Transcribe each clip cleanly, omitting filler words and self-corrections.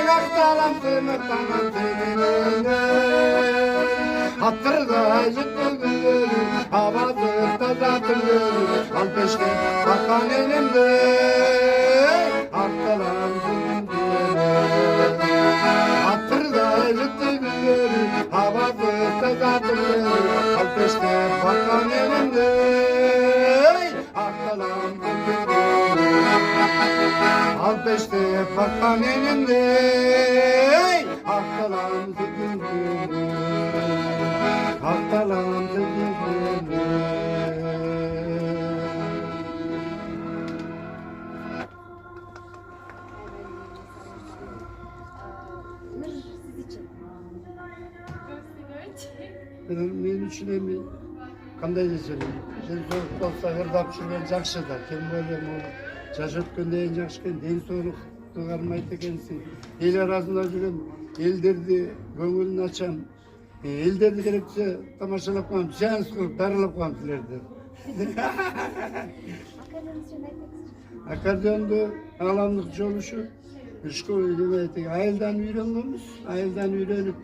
aktalan seni tanan tenine Attırda jıttı gülleri havası taza tülleri Al peşte bakan elimde aktalan seni tenine Attırda jıttı gülleri havası taza tülleri Al peşte bakan elimde aktalan seni Al peşte bakan elimde aktalan seni Aktalan seni Nur siz için. Men üçün эми кандай десем, ден соолук болсо ырдап жүргөн жакшы да, тем более могу жаш өткөндөн жакшы экен, ден соолукту кармайт экенсиң. Эл арасында жүргөн элдерди көңүлүн ачам. Элдерди керексе тамашалап коем, сеанс кылып дарылап коем силерди. Аккордеонду ааламдык жолушу айылдан үйрөнгөнбүз, айылдан үйрөнүп,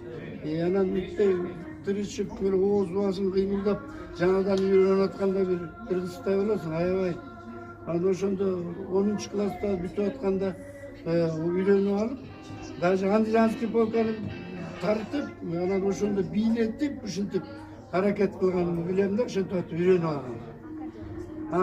анан мынтип тырышып, ооз баасын кыймылдап, жаңадан үйрөнүп атканда бир кыздай болосуң, аябай. Анан ошондо 10-класста бүтүп атканда үйрөнүп алып, даже андижанский полканы тартып, анан ошондо бийлетип, ушинтип аракет кылганымды билем да, ошентип атып үйрөнүп алгам.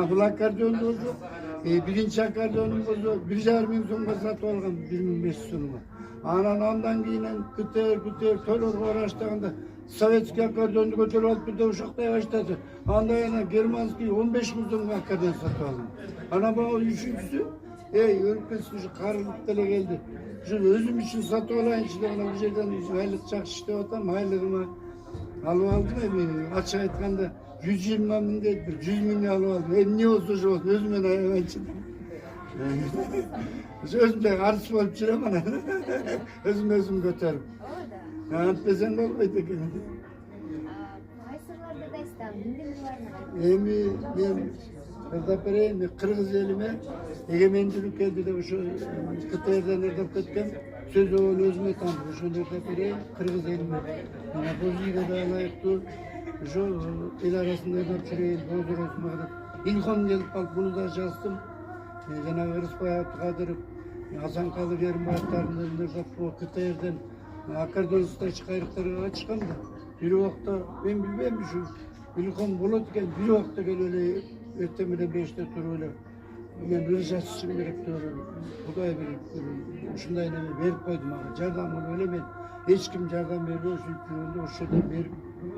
Бул аккордеонду болсо, биринчи аккордеонум болсо 1,5 миң сомго сатып алгам, 1,500 сомго. Андан кийин күтөр тойлорго бара баштаганда советский аккордеонду көтөрүп алып бирде ушактай баштады. Анда yana германский 15 миң сомго аккордеон сатып алдым. Анан бул үчүнчүсү, өлкөсү ушу карылып деле келди. Ушу өзүм үчүн сатып алайынчы деп анан бул жерден айлык жакшы иштеп атам, айлыгыма алып алдым. Эми ачык айтканда 120 миң дейт, 100 миң алып алдым. Эмне болсо ошо болсун, өзүмөн аябайчы. Өзүмдө арыз болуп жүрөм анан. Өзүм көтөрүп. Антпесен болбойт экен. Кайсырларды дайсыздар? Эмне буларына? Эми мен ырдап берейин, кыргыз элиме эгемендүүлүк келди деп ошо КТРден ырдап кеткем. Сөз оон өзүмө таң, ошондо ырдап берейин, кыргыз элиме. Мына бузига да ылайыктуу, ошо эл арасында ырдап жүрейин, боздоросума деп. Илхом келип калып, буну да жаздым. Жанагы Рыспай Абдыкадыров, Асан Калы Керимбаевдардын ырдап КТРден аккордеонисттер чыкайрыктарга катышкан да. Бир убакта мен билбейм ушу Илхом болот экен, бир убакта келип эле эртең менен 5те туруп эле мен ыр жазышым керек деп эле Кудай берип ушундай неме берип койду мага. Жардам болуп эле мен эч ким жардам бербей ушинтип ошодон берип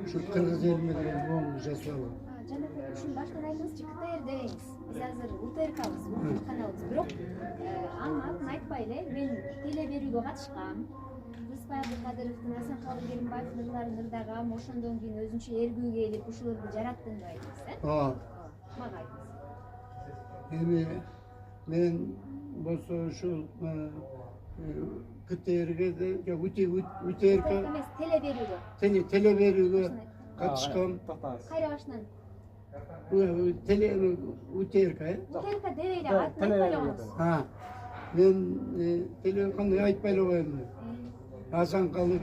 ушул кыргыз элиме деген моңду жазып алгам. Жана ушун баштан айтыңызчы, КТР дегенсиз. Биз азыр УТРКбыз, улуттук каналбыз. Бирок анын атын айтпай эле мен теле берүүгө катышкам. Рыспай Абдыкадыровдун, Асан Калы Керимбаевдин ырларын ырдагам, ошондон кийин өзүнчө эргүү келип ушуларды жараттым деп айтыңыз, Мага айтыңыз. Эми мен болсо ушул КТРге УТРК Эмес, теле берүүгө. теле берүүгө катышкам. Кайра башынан. УТРК, УТРК дебей эле атын айтпай эле коюңуз. мен теле кандай айтпай эле коем. Асан Калы